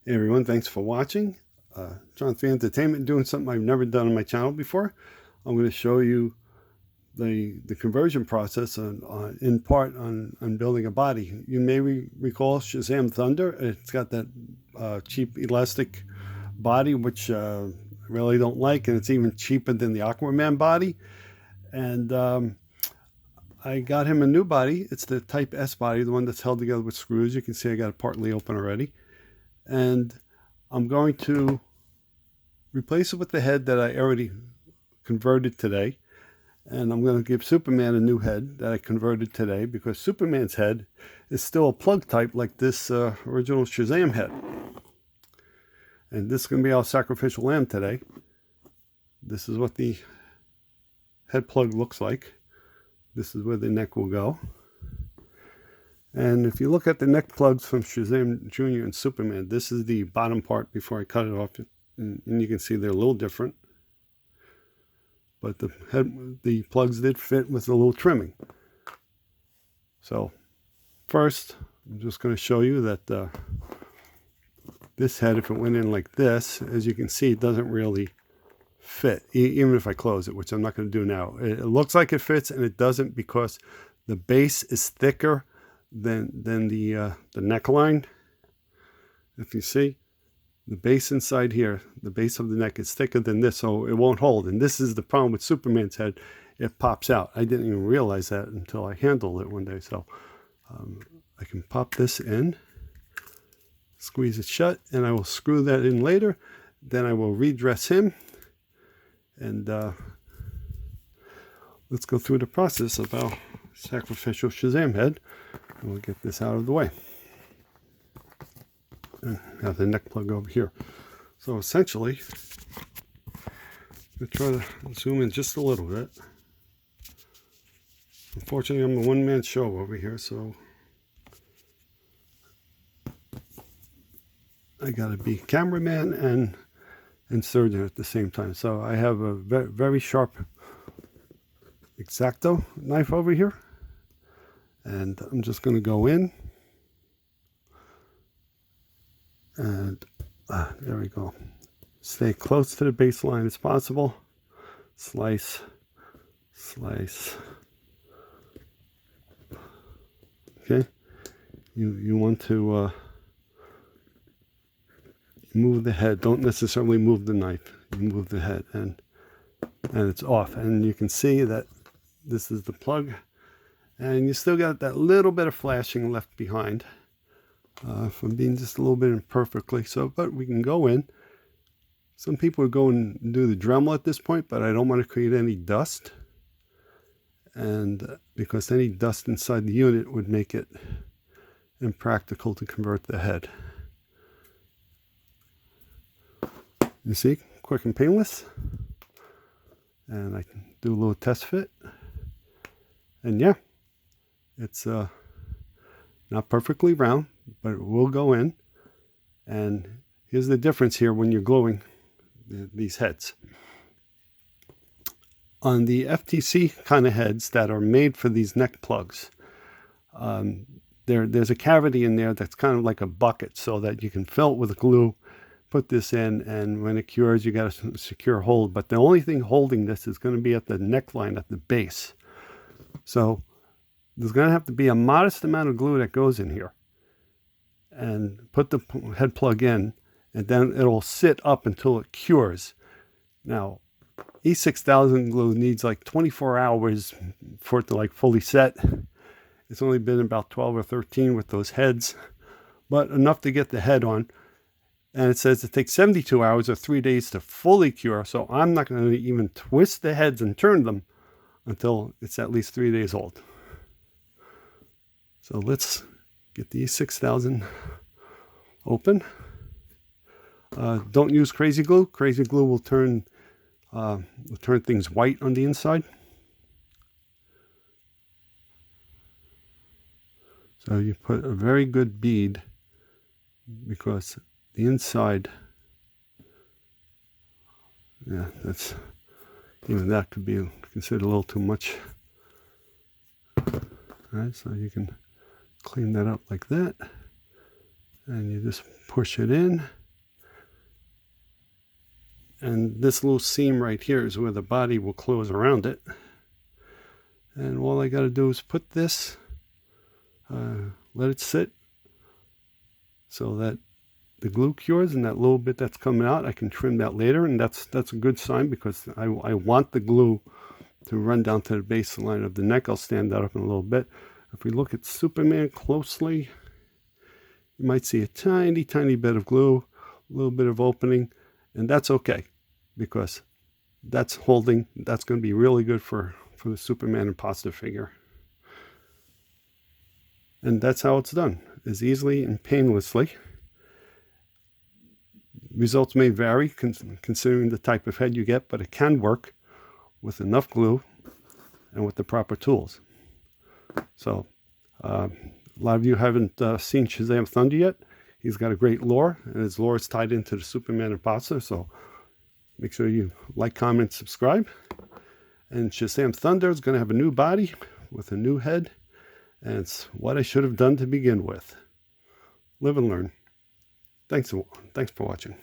Hey everyone, thanks for watching. Jonathan Entertainment, doing something I've never done on my channel before. I'm going to show you the conversion process in part on building a body. You may recall Shazam Thunder. It's got that cheap elastic body, which I really don't like, and it's even cheaper than the Aquaman body. And I got him a new body. It's the Type S body, the one that's held together with screws. You can see I got it partly open already. And I'm going to replace it with the head that I already converted today. And I'm going to give Superman a new head that I converted today, because Superman's head is still a plug type like this original Shazam head. And this is going to be our sacrificial lamb today. This is what the head plug looks like. This is where the neck will go. And if you look at the neck plugs from Shazam Jr. and Superman, this is the bottom part before I cut it off. And you can see they're a little different. But the plugs did fit with a little trimming. So first, I'm just going to show you that this head, if it went in like this, as you can see, it doesn't really fit, even if I close it, which I'm not going to do now. It looks like it fits, and it doesn't, because the base is thicker than the neckline. If you see, the base inside here, the base of the neck is thicker than this, so it won't hold. And this is the problem with Superman's head. It pops out. I didn't even realize that until I handled it one day. So I can pop this in, squeeze it shut, and I will screw that in later. Then I will redress him. And let's go through the process of our sacrificial Shazam head. And we'll get this out of the way. And have the neck plug over here. So essentially, I'm going to try to zoom in just a little bit. Unfortunately, I'm a one-man show over here, so I got to be cameraman and surgeon at the same time. So I have a very, very sharp X-Acto knife over here. And I'm just going to go in. And there we go. Stay close to the baseline as possible. Slice, slice. Okay. You want to move the head. Don't necessarily move the knife. You move the head, and it's off. And you can see that this is the plug. And you still got that little bit of flashing left behind from being just a little bit imperfectly. So, but we can go in. Some people would go and do the Dremel at this point, but I don't want to create any dust. And because any dust inside the unit would make it impractical to convert the head. You see, quick and painless. And I can do a little test fit. And yeah. It's not perfectly round, but it will go in. And here's the difference here when you're gluing these heads. On the FTC kind of heads that are made for these neck plugs, there's a cavity in there that's kind of like a bucket, so that you can fill it with glue, put this in, and when it cures, you got a secure hold. But the only thing holding this is going to be at the neckline, at the base. So there's going to have to be a modest amount of glue that goes in here. And put the head plug in, and then it'll sit up until it cures. Now, E6000 glue needs like 24 hours for it to like fully set. It's only been about 12 or 13 with those heads, but enough to get the head on. And it says it takes 72 hours or 3 days to fully cure. So I'm not going to even twist the heads and turn them until it's at least 3 days old. So let's get the E6000 open. Don't use crazy glue. Crazy glue will turn things white on the inside. So you put a very good bead, because the inside, yeah, even that could be considered a little too much. All right, so you can clean that up like that, and you just push it in, And this little seam right here is where the body will close around it. And all I got to do is put this, let it sit so that the glue cures, and that little bit that's coming out, I can trim that later, and that's a good sign because I want the glue to run down to the baseline of the neck. I'll stand that up in a little bit. If we look at Superman closely, you might see a tiny bit of glue, a little bit of opening, and that's okay because that's holding. That's going to be really good for the Superman imposter figure. And that's how it's done, as easily and painlessly. Results may vary considering the type of head you get, but it can work with enough glue and with the proper tools. So a lot of you haven't seen Shazam Thunder yet. He's got a great lore, and his lore is tied into the Superman imposter. So make sure you like, comment, subscribe. And Shazam Thunder is going to have a new body with a new head, and it's what I should have done to begin with. Live and learn. Thanks for watching.